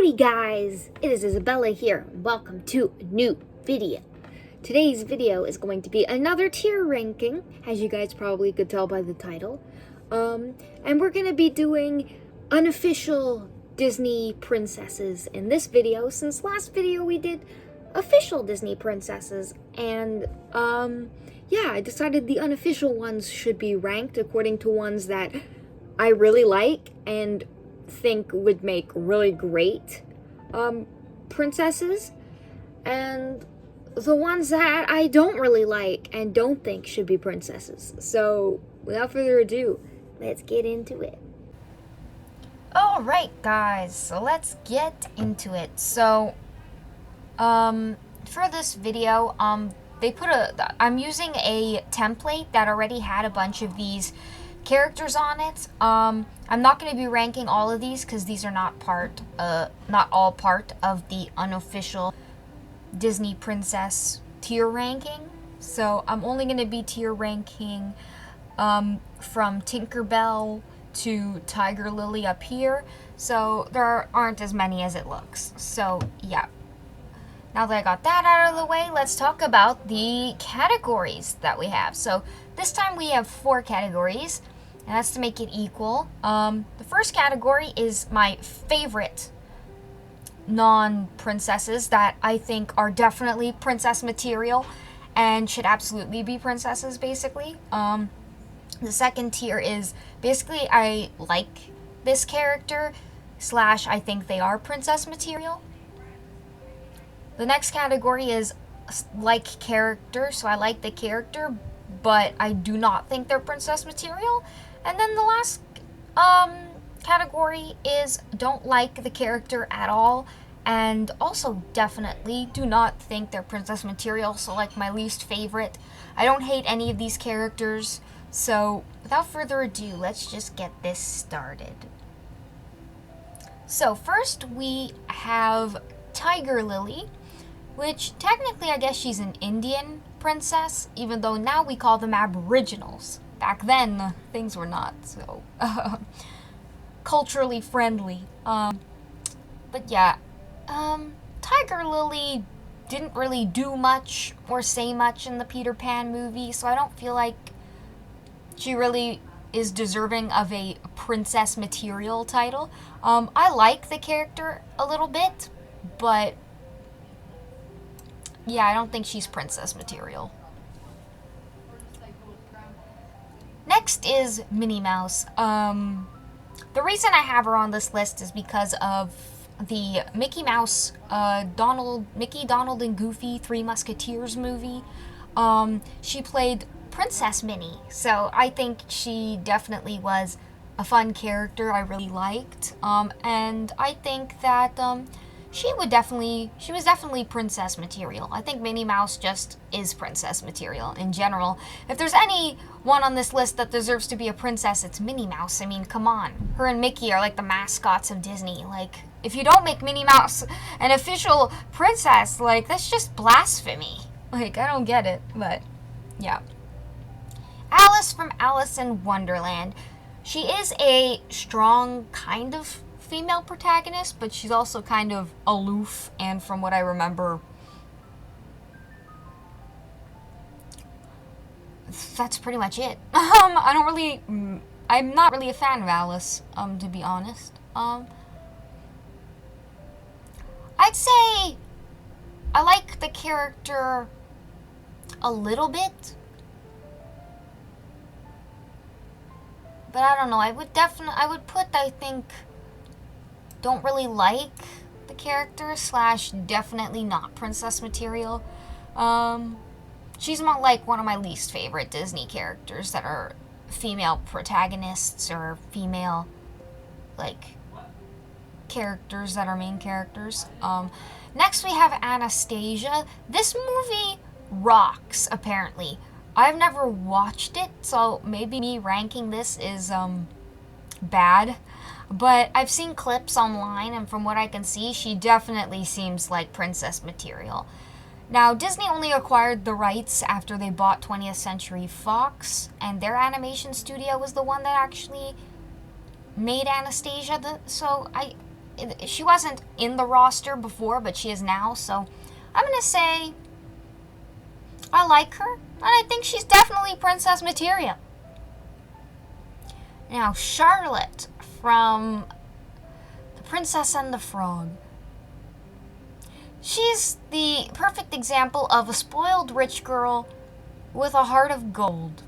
Howdy guys, it is Isabella here. Welcome to a new video. Today's video is going to be another tier ranking, as you guys probably could tell by the title. And we're going to be doing unofficial Disney princesses in this video, since last video we did official Disney princesses. And yeah, I decided the unofficial ones should be ranked according to ones that I really like and think would make really great princesses, and the ones that I don't really like and don't think should be princesses. So without further ado, let's get into it. Alright guys, so let's get into it. So for this video, I'm using a template that already had a bunch of these characters on it. I'm not going to be ranking all of these because these are not all part of the unofficial Disney princess tier ranking. So I'm only going to be tier ranking from Tinkerbell to Tiger Lily up here. So there aren't as many as it looks. So yeah. Now that I got that out of the way, let's talk about the categories that we have. So this time we have 4 categories, and that's to make it equal. The first category is my favorite non-princesses that I think are definitely princess material and should absolutely be princesses, basically. The second tier is basically I like this character / I think they are princess material. The next category is like character, so I like the character, but I do not think they're princess material. And then the last category is don't like the character at all, and also definitely do not think they're princess material, so like my least favorite. I don't hate any of these characters, so without further ado, let's just get this started. So first we have Tiger Lily, which technically I guess she's an Indian princess, even though now we call them aboriginals. Back then, things were not so culturally friendly. But yeah, Tiger Lily didn't really do much or say much in the Peter Pan movie, so I don't feel like she really is deserving of a princess material title. I like the character a little bit, but yeah, I don't think she's princess material. Next is Minnie Mouse. The reason I have her on this list is because of the Mickey Mouse, Mickey, Donald, and Goofy Three Musketeers movie. She played Princess Minnie, so I think she definitely was a fun character I really liked. And I think that she was definitely princess material. I think Minnie Mouse just is princess material in general. If there's anyone on this list that deserves to be a princess, it's Minnie Mouse. I mean, come on. Her and Mickey are like the mascots of Disney. Like, if you don't make Minnie Mouse an official princess, like, that's just blasphemy. Like, I don't get it, but yeah. Alice from Alice in Wonderland. She is a strong kind of female protagonist, but she's also kind of aloof, and from what I remember, that's pretty much it. I'm not really a fan of Alice, to be honest. I'd say I like the character a little bit, but I don't know, I would put, I think, don't really like the character / definitely not princess material. She's not like one of my least favorite Disney characters that are female protagonists or female like characters that are main characters. Next we have Anastasia. This movie rocks, apparently. I've never watched it, so maybe me ranking this is bad. But I've seen clips online, and from what I can see, she definitely seems like princess material. Now, Disney only acquired the rights after they bought 20th Century Fox, and their animation studio was the one that actually made Anastasia. So she wasn't in the roster before, but she is now, so I'm gonna say I like her, and I think she's definitely princess material. Now, Charlotte from The Princess and the Frog. She's the perfect example of a spoiled rich girl with a heart of gold.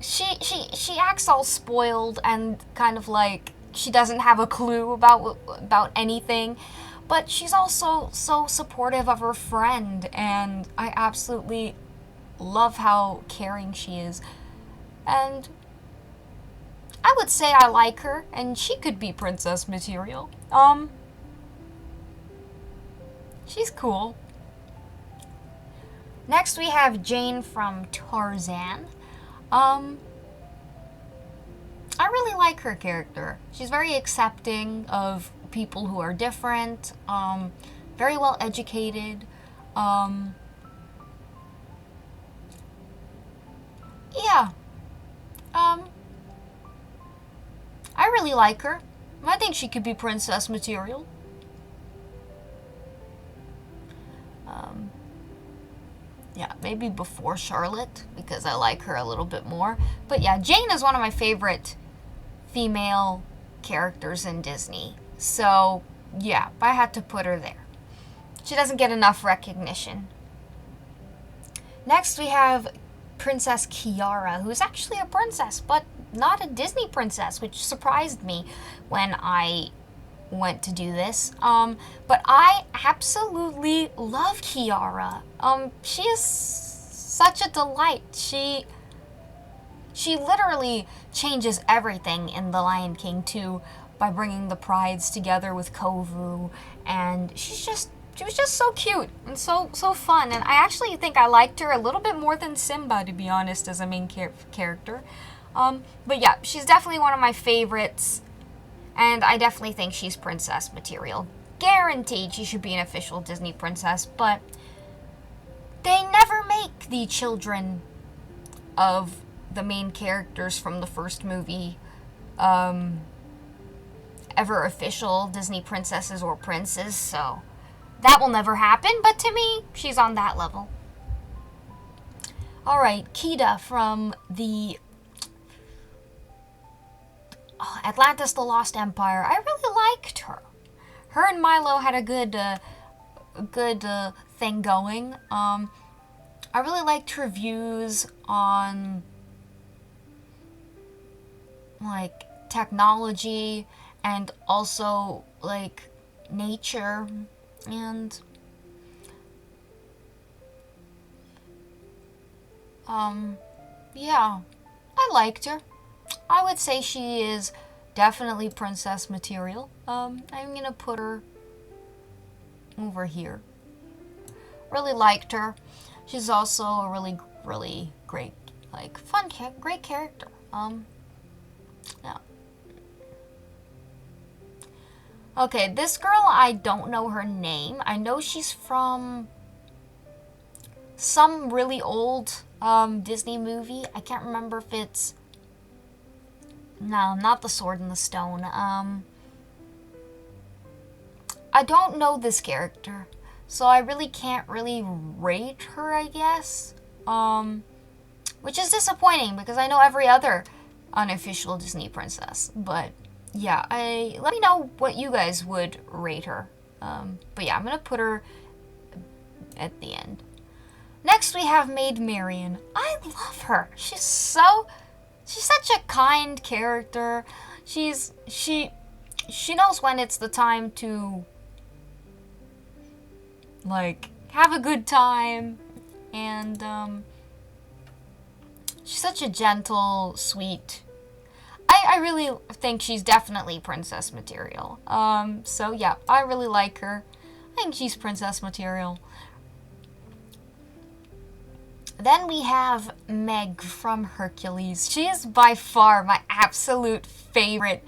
She acts all spoiled and kind of like she doesn't have a clue about anything, but she's also so supportive of her friend, and I absolutely love how caring she is. And I would say I like her, and she could be princess material. She's cool. Next we have Jane from Tarzan. I really like her character. She's very accepting of people who are different, very well educated. Yeah. I really like her. I think she could be princess material. Yeah, maybe before Charlotte, because I like her a little bit more. But yeah, Jane is one of my favorite female characters in Disney. So, yeah, I had to put her there. She doesn't get enough recognition. Next, we have Princess Kiara, who's actually a princess, but not a Disney princess, which surprised me when I went to do this. But I absolutely love Kiara. She is such a delight. She literally changes everything in The Lion King 2 by bringing the prides together with Kovu, and she was just so cute and so fun, and I actually think I liked her a little bit more than Simba, to be honest, as a main character. But yeah, she's definitely one of my favorites, and I definitely think she's princess material. Guaranteed she should be an official Disney princess, but they never make the children of the main characters from the first movie ever official Disney princesses or princes, so that will never happen, but to me, she's on that level. Alright, Kida from the Atlantis the Lost Empire. I really liked her. Her and Milo had a good thing going. I really liked her views on like technology and also like nature, and yeah, I liked her. I would say she is definitely princess material. I'm gonna put her over here. Really liked her. She's also a really great, like, great character. Yeah. Okay, this girl, I don't know her name. I know she's from some really old Disney movie. I can't remember if it's... No, not The Sword in the Stone. I don't know this character, so I really can't really rate her, I guess. Which is disappointing, because I know every other unofficial Disney princess. But yeah, let me know what you guys would rate her. But yeah, I'm gonna put her at the end. Next we have Maid Marian. I love her. She's such a kind character. She knows when it's the time to like have a good time, and she's such a gentle, sweet. I really think she's definitely princess material. So yeah, I really like her. I think she's princess material. Then we have Meg from Hercules. She is by far my absolute favorite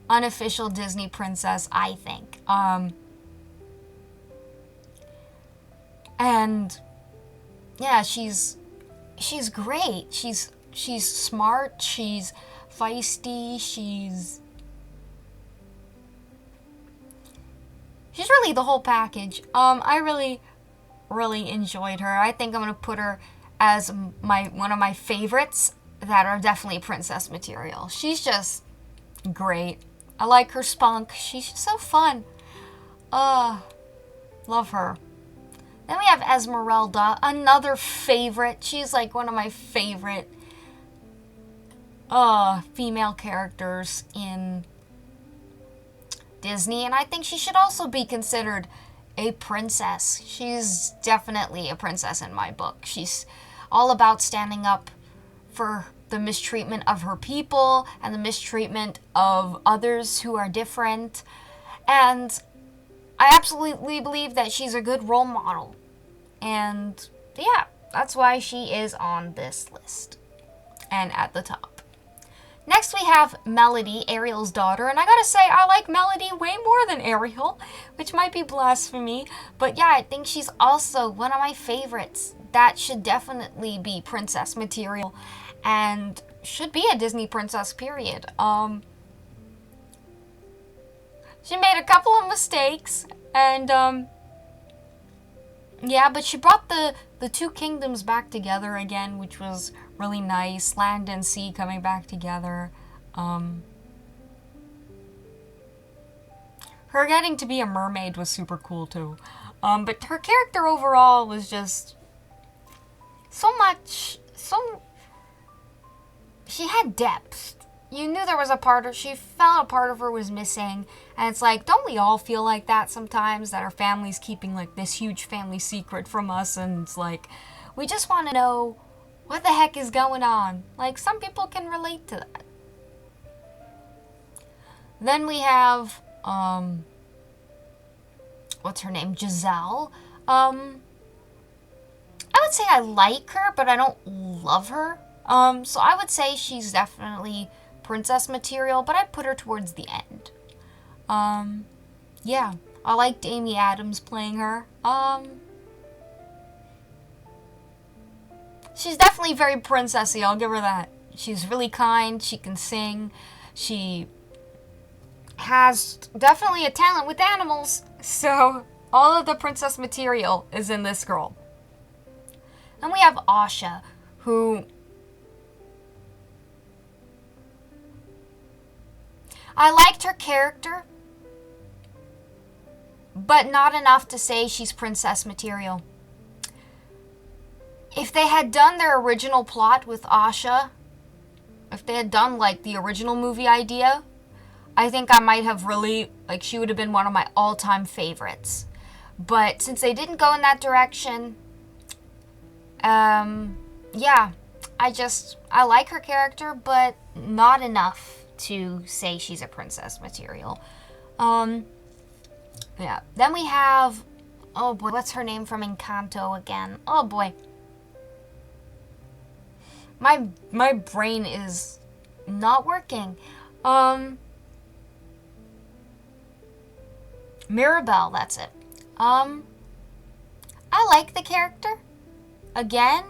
unofficial Disney princess, I think. And yeah, she's great. She's smart, she's feisty, she's She's really the whole package. I really enjoyed her. I think I'm gonna put her as one of my favorites that are definitely princess material. She's just great. I like her spunk. She's just so fun. Love her. Then we have Esmeralda, another favorite. She's like one of my favorite female characters in Disney, and I think she should also be considered a princess. She's definitely a princess in my book. She's all about standing up for the mistreatment of her people and the mistreatment of others who are different. And I absolutely believe that she's a good role model. And yeah, that's why she is on this list and at the top. Next we have Melody, Ariel's daughter, and I gotta say, I like Melody way more than Ariel, which might be blasphemy, but yeah, I think she's also one of my favorites. That should definitely be princess material, and should be a Disney princess, period. She made a couple of mistakes, and yeah, but she brought the two kingdoms back together again, which was really nice. Land and sea coming back together. Her getting to be a mermaid was super cool too. But her character overall was just she had depth. You knew there was she felt a part of her was missing. And it's like, don't we all feel like that sometimes? That our family's keeping like this huge family secret from us, and it's like, we just want to know what the heck is going on. Like, some people can relate to that. Then we have, what's her name? Giselle. I would say I like her, but I don't love her. So I would say she's definitely princess material, but I put her towards the end. Yeah, I liked Amy Adams playing her. She's definitely very princessy, I'll give her that. She's really kind, she can sing, she has definitely a talent with animals. So, all of the princess material is in this girl. Then we have Asha, who I liked her character, but not enough to say she's princess material. If they had done their original plot with Asha, if they had done like the original movie idea, I think I might have really, like, she would have been one of my all-time favorites. But since they didn't go in that direction, yeah, I like her character, but not enough to say she's a princess material. Yeah. Then we have, oh boy, what's her name from Encanto again? Oh boy. My brain is not working. Mirabelle, that's it. I like the character again,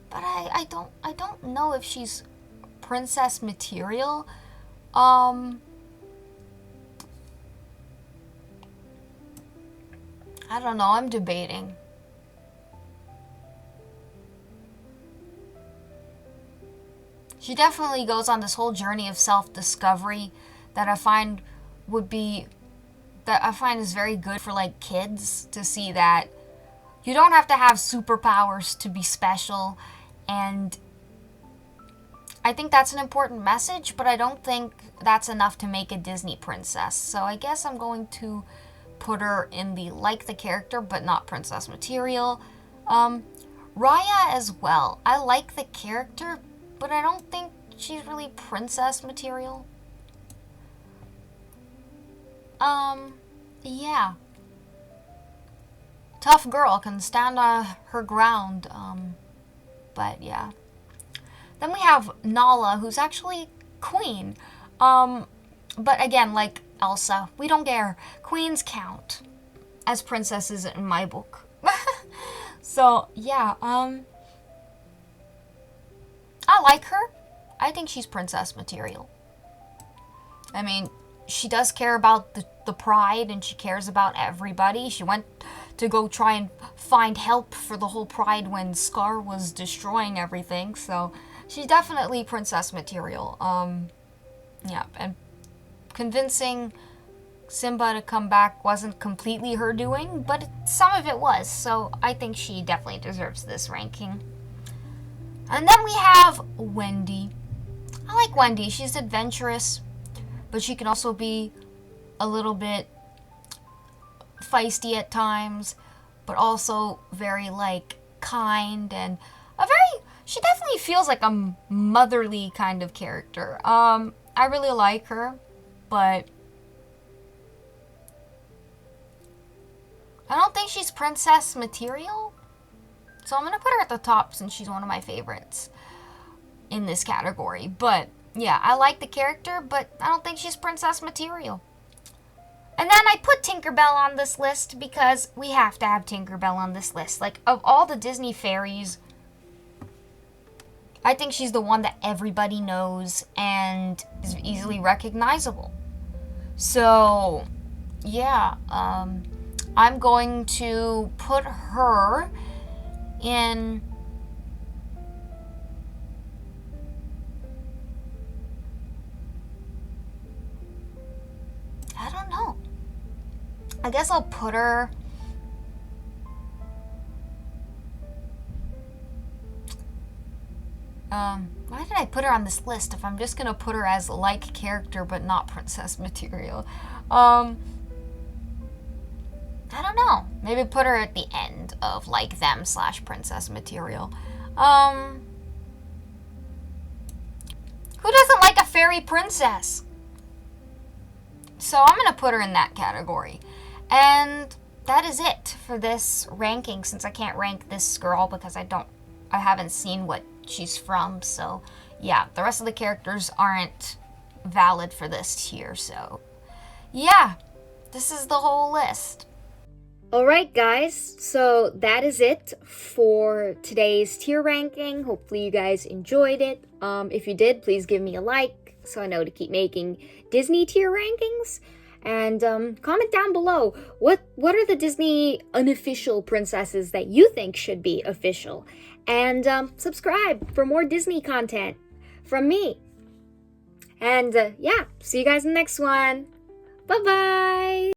but I don't know if she's princess material. I don't know, I'm debating. She definitely goes on this whole journey of self-discovery that I find is very good for like kids to see that you don't have to have superpowers to be special, and I think that's an important message, but I don't think that's enough to make a Disney princess. So I guess I'm going to put her in the like the character but not princess material. Raya as well. I like the character, but I don't think she's really princess material. Yeah. Tough girl, can stand her ground. But yeah. Then we have Nala, who's actually queen. But again, like Elsa, we don't care. Queens count as princesses in my book. So, yeah, I like her. I think she's princess material. I mean, she does care about the pride, and she cares about everybody. She went to go try and find help for the whole pride when Scar was destroying everything. So she's definitely princess material. Yeah, and convincing Simba to come back wasn't completely her doing, but some of it was. So I think she definitely deserves this ranking. And then we have Wendy. I like Wendy. She's adventurous, but she can also be a little bit feisty at times, but also very like kind and she definitely feels like a motherly kind of character. I really like her, but I don't think she's princess material. So I'm going to put her at the top since she's one of my favorites in this category. But yeah, I like the character, but I don't think she's princess material. And then I put Tinkerbell on this list because we have to have Tinkerbell on this list. Like, of all the Disney fairies, I think she's the one that everybody knows and is easily recognizable. So, yeah, I'm going to put her in I don't know. I guess I'll put her why did I put her on this list if I'm just gonna put her as like character but not princess material? I don't know. Maybe put her at the end of like them / princess material. Who doesn't like a fairy princess? So I'm gonna put her in that category. And that is it for this ranking, since I can't rank this girl because I haven't seen what she's from. So yeah, the rest of the characters aren't valid for this tier. So yeah, this is the whole list. Alright guys, so that is it for today's tier ranking. Hopefully you guys enjoyed it. If you did, please give me a like so I know to keep making Disney tier rankings. And comment down below, what are the Disney unofficial princesses that you think should be official? And subscribe for more Disney content from me. And yeah, see you guys in the next one. Bye-bye!